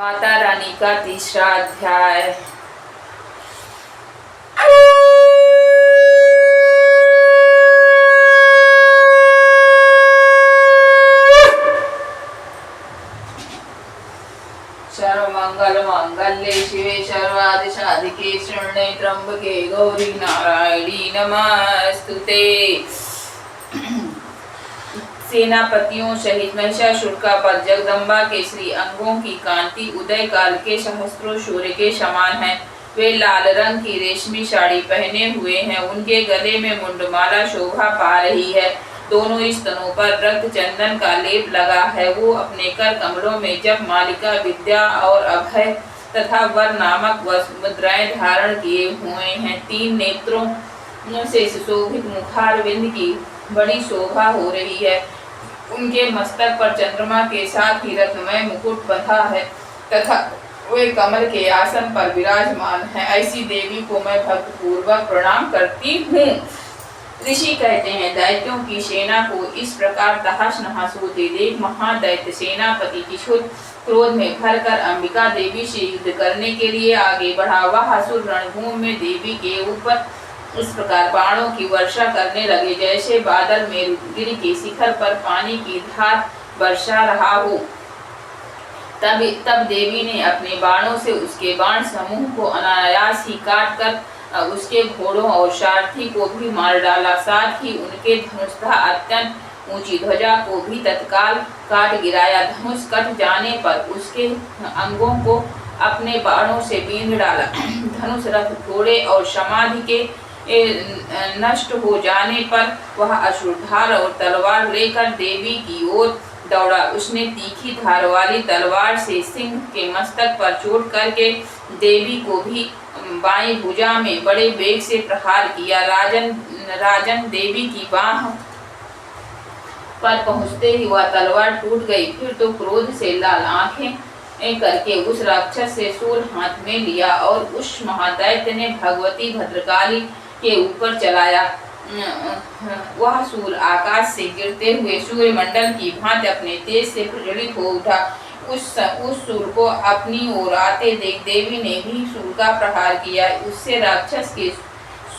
माता रानी का तीसरा अध्याय। सर्वमंगल मांगल्ये शिवे सर्वादिशाधिके शरण्ये त्र्यंबके गौरी नारायणी नमस्तुते। सेनापतियों सहित महिषासुर का वध जगदम्बा के श्री अंगों की कांति उदय काल के सहस्त्रों सूर्य के समान है। वे लाल रंग की रेशमी साड़ी पहने हुए हैं। उनके गले में मुंडमाला शोभा पा रही है। दोनों स्तनों पर रक्त चंदन का लेप लगा है। वो अपने कर कमलों में जप मालिका विद्या और अभय तथा वर नामक मुद्राएं धारण किए हुए हैं। तीन नेत्रों से सुशोभित मुखारविंद की बड़ी शोभा हो रही है। उनके मस्तक पर चंद्रमा के साथ ही रत्नमय मुकुट बंधा है तथा वे कमल के आसन पर विराजमान है। ऐसी देवी को मैं भक्त पूर्वक प्रणाम करती हूँ। ऋषि कहते हैं, दैत्यों की सेना को इस प्रकार तहस नहस होते देख महादैत्य सेनापति किशोर क्रोध में भरकर अंबिका देवी से युद्ध करने के लिए आगे बढ़ा। वह असुर रणभूमि में देवी के ऊपर इस प्रकार बाणों की वर्षा करने लगे जैसे बादल मेरुगिरी के शिखर पर पानी की धार वर्षा रहा हो। तब देवी ने अपने बाणों से उसके बाण समूह को अनायास ही काट कर उसके घोड़ों और सारथी को भी मार डाला। साथ ही उनके धनुष तथा अत्यंत ऊंची ध्वजा को भी तत्काल काट गिराया। धनुष कट जाने पर उसके अंगों को अपने बाणों से बींध डाला। धनुष रथ घोड़े और समाधि के नष्ट हो जाने पर वह अश्रुधार और तलवार लेकर देवी की ओर दौड़ा। उसने तीखी धार वाली तलवार से सिंह के मस्तक पर चोट करके देवी को भी बाएं भुजा में बड़े वेग से प्रहार किया। राजन देवी की बाह पर पहुंचते ही वह तलवार टूट गई। फिर तो क्रोध से लाल आंखें करके उस राक्षस से शूल हाथ में लिया और उस महादैत्य ने भगवती भद्रकाली के ऊपर चलाया। वह शूल आकाश से गिरते हुए सूर्यमंडल की भांति अपने तेज से प्रज्वलित हो उठा। उस शूल को अपनी ओर आते देख देवी ने भी शूल का प्रहार किया। उससे राक्षस के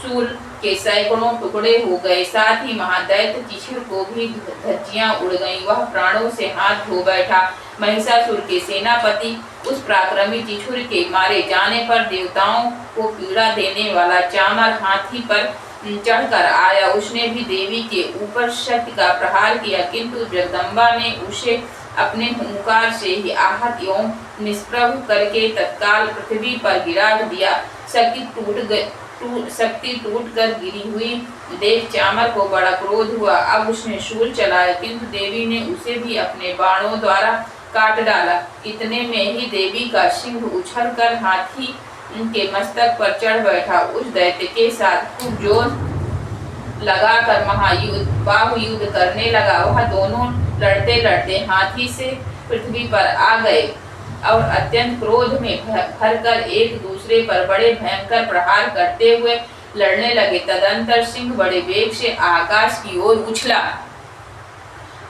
शूल के सैकड़ों टुकड़े हो गए। साथ ही महादैत्य किशोर को भी धज्जियां उड़ गईं। वह प्राणों से हाथ धो बैठा। महिषासुर के सेनापति उस पराक्रमी चिछुर के मारे जाने पर देवताओं को पीड़ा देने वाला चामर हाथी पर चढ़कर आया। उसने भी देवी के ऊपर शक्ति का प्रहार किया, किंतु जगदम्बा ने उसे अपने हुंकार से ही आहत एवं निष्प्रभ करके तत्काल पृथ्वी पर गिरा दिया। शक्ति टूट कर गिरी हुई देख चामर को बड़ा क्रोध हुआ। अब उसने शूल चलाया, किंतु देवी ने उसे भी अपने बाणों द्वारा काट डाला। इतने में ही देवी का सिंह उछल कर हाथी के मस्तक पर चढ़ बैठा। उस दैत्य के साथ खूब जोर लगाकर बाहु युद्ध करने लगा। वह दोनों लड़ते लड़ते हाथी से पृथ्वी पर आ गए और अत्यंत क्रोध में भरकर एक दूसरे पर बड़े भयंकर प्रहार करते हुए लड़ने लगे। तदंतर सिंह बड़े वेग से आकाश की ओर उछला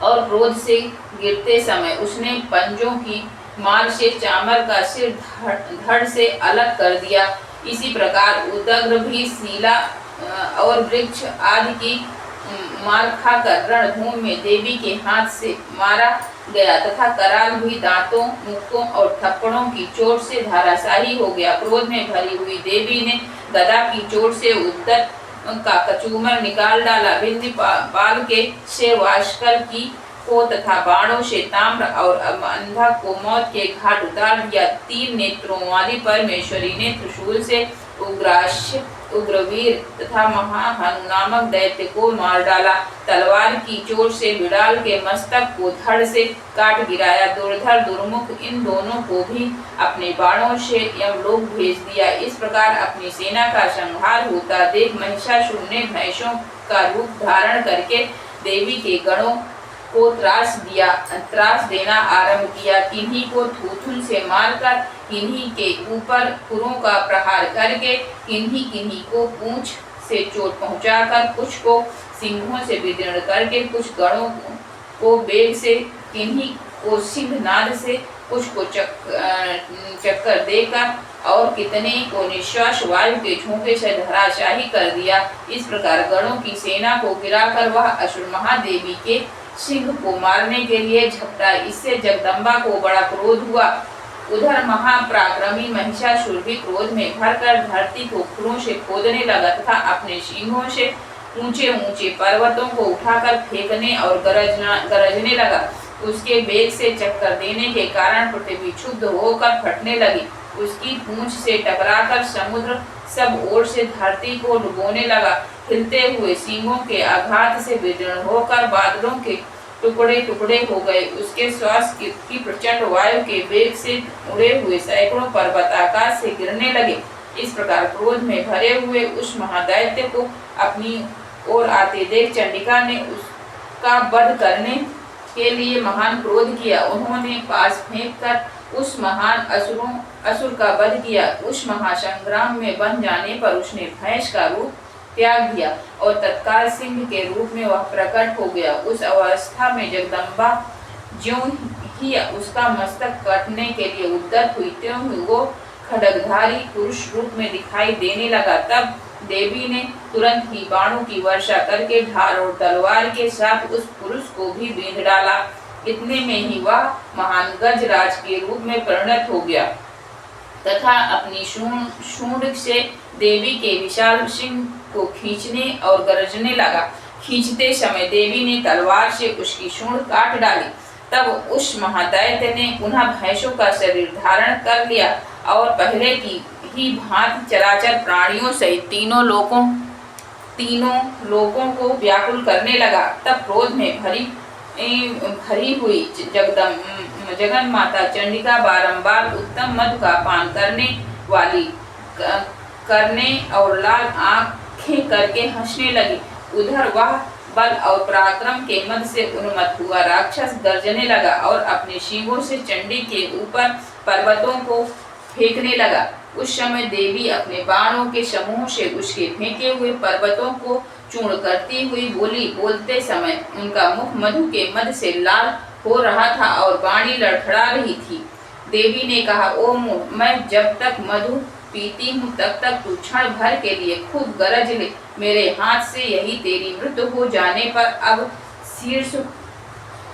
और क्रोध से गिरते समय उसने पंजों की मार से चामर का सिर धड़ से अलग कर दिया। इसी प्रकार उदग्र भी शीला और वृक्ष आदि की मार खाकर रणभूमि में देवी के हाथ से मारा गया तथा कराल भी दांतों, मुक्कों और थप्पड़ों की चोट से धाराशाही हो गया। क्रोध में भरी हुई देवी ने गदा की चोट से उद्दत का कचूमर निकाल डाला। बिंदी बाल के से वाशकर की को तथा बाणों से ताम्र और अंधा को मौत के घाट उतार दिया। तीन नेत्रों वाली परमेश्वरी ने त्रिशूल से उग्राश्य, उग्रवीर तथा महाहनु नामक दैत्य को मार डाला। तलवार की चोट से बिड़ाल के मस्तक को धड़ से काट गिराया। दुर्धर दुर्मुख इन दोनों को भी अपने बाणों से यमलोक भेज दिया। इस प्रकार अपनी सेना का संहार होता देख महिषासुर ने भैंसों का रूप धारण करके देवी के गणों को त्रास देना आरंभ किया। किन्हीं को थूथुन से मारकर, किन्हीं के ऊपर खुरों का प्रहार करके, किन्हीं को पूंछ से चोट पहुंचाकर, कुछ को सिंहों से विदीर्ण करके, कुछ गणों को बेग से, किन्हीं को सिंहनाद से, कुछ को चक्कर देकर और कितने को निश्वास वायु के झोंके से धराशाही कर दिया। इस प्रकार गणों की सेना को गिराकर वह असुर महादेवी के सिंह को मारने के लिए झपटा। इससे जगदम्बा को बड़ा क्रोध हुआ। उधर महापराक्रमी महिषासुर भी क्रोध में भरकर धरती को खुरों से खोदने लगा तथा अपने सिंहों से ऊंचे ऊंचे पर्वतों को उठाकर फेंकने और गरजने लगा। उसके वेग से चक्कर देने के कारण पृथ्वी क्षुब्ध होकर फटने लगी। उसकी पूंछ से टकराकर समुद्र सब ओर से धरती को डुबोने लगा। हिलते हुए सींगों के आघात से विदीर्ण होकर बादलों के टुकड़े टुकड़े हो गए। उसके श्वास की प्रचंड वायु के वेग से उड़े हुए सैकड़ों पर्वत आकाश से गिरने लगे। इस प्रकार क्रोध में भरे हुए उस महादैत्य को अपनी ओर आते देख चंडिका ने उसका वध करने के लिए महान क्रोध किया। उन्होंने पास फेंक कर उस महान असुर का वध किया। उस महासंग्राम में बन जाने पर उसने भैंस का रूप त्याग दिया और तत्काल सिंह के रूप में वह प्रकट हो गया। उस अवस्था में जगदम्बा ज्यों ही उसका मस्तक काटने के लिए उद्यत हुई त्यों ही वो खड्गधारी पुरुष रूप में दिखाई देने लगा। तब देवी ने तुरंत ही बाणों की वर्षा करके ढाल और तलवार के साथ उस पुरुष को भी बींध डाला। इतने में ही वह महान गजराज के रूप में परिणत हो गया तथा अपनी सूंड से देवी के विशाल सिंह को खींचने और गरजने लगा। खींचते समय देवी ने तलवार से उसकी सूंड काट डाली। तब उस महादैत्य ने पुनः भैंसों का शरीर धारण कर लिया और पहले की ही भांति चराचर प्राणियों सहित तीनों लोगों को व्याकुल करने लगा। तब क्रोध में भरी हुई जगन माता चंडिका बारंबार उत्तम मधु का पान करने और लाल आंखें करके हंसने लगी। उधर वह बल और पराक्रम के मद से उन्मत्त हुआ राक्षस गर्जने लगा और अपने सींगों से चंडी के ऊपर पर्वतों को फेंकने लगा। उस समय देवी अपने बाणों के समूह से उसके फेंके हुए पर्वतों को चूर्ण करती हुई बोली। बोलते समय उनका मुख मधु के मद से लाल हो रहा था और वाणी लड़खड़ा रही थी। देवी ने कहा, ओ मूढ़, मैं जब तक मधु पीती हूँ तब तक तू क्षण भर के लिए खूब गरज ले। मेरे हाथ से यही तेरी मृत्यु हो जाने पर अब शीर्ष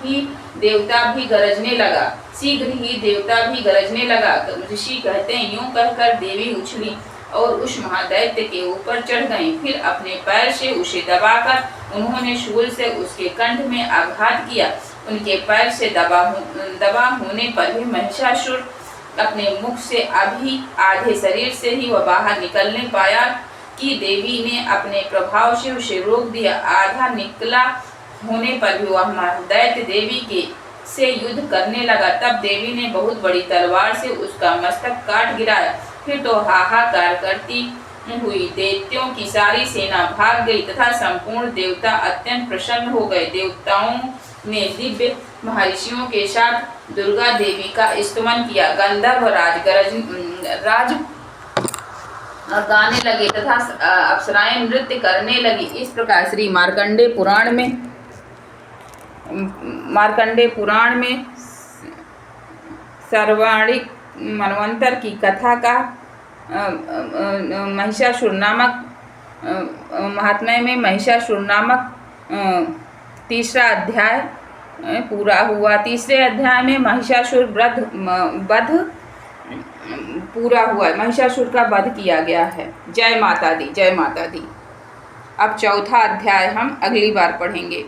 ही देवता भी गरजने लगा। शीघ्र ही देवता भी गरजने लगा। ऋषि कहते हैं, यूं कहकर देवी उछली और उस महादैत्य के ऊपर चढ़ गई। फिर अपने पैर से उसे दबाकर उन्होंने शूल से उसके कंठ में आघात किया। उनके पैर से दबा होने पर भी महिषासुर अपने मुख से अभी आधे शरीर से ही वह बाहर निकलने पाया कि देवी ने अपने प्रभाव से उसे रोक दिया। आधा निकला होने पर भी वह महादैत्य देवी से युद्ध करने लगा। तब देवी ने बहुत बड़ी तलवार से उसका मस्तक काट गिराया। फिर तो हाहाकार करती हुई दैत्यों की सारी सेना भाग गई तथा संपूर्ण देवता अत्यंत प्रसन्न हो गए। देवताओं ने दिव्य महर्षियों के साथ दुर्गा देवी का स्तुति किया। गंधर्व राज गाने लगे तथा अप्सराएं नृत्य करने लगी। इस प्रकार श्री मार्कंडेय पुराण में सर्वाणिक मनवंतर की कथा का महिषासुर नामक महात्म्य में महिषासुर नामक तीसरा अध्याय पूरा हुआ। तीसरे अध्याय में महिषासुर वध पूरा हुआ। महिषासुर का वध किया गया है। जय माता दी, जय माता दी। अब चौथा अध्याय हम अगली बार पढ़ेंगे।